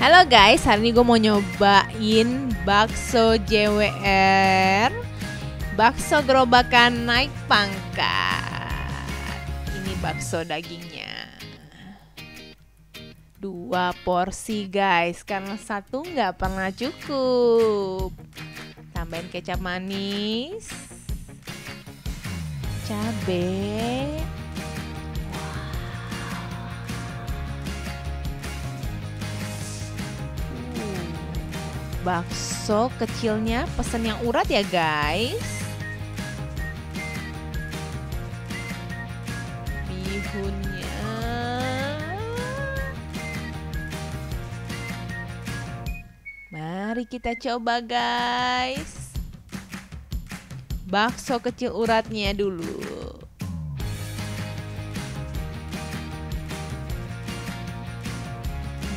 Halo guys, hari ini gue mau nyobain bakso JWR, bakso gerobakan naik pangkat. Ini bakso dagingnya 2 porsi guys, karena satu nggak pernah cukup. Tambahin kecap manis, cabai, bakso kecilnya pesen yang urat ya guys. Bihunnya, mari kita coba guys. Bakso kecil uratnya dulu.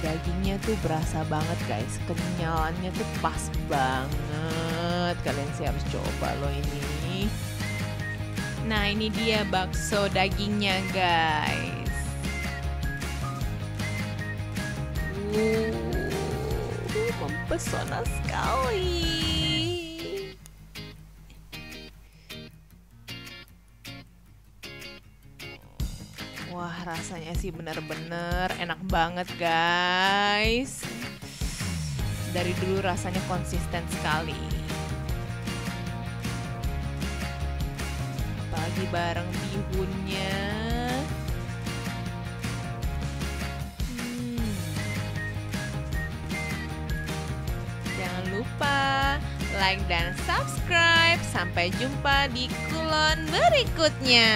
Dagingnya tuh berasa banget guys, kenyalannya tuh pas banget. Kalian sih harus coba loh ini. Nah ini dia bakso dagingnya guys. Mempesona sekali. Wah rasanya sih bener-bener enak banget guys. Dari dulu rasanya konsisten sekali. Apalagi bareng bihunnya. Jangan lupa like dan subscribe. Sampai jumpa di kulon berikutnya.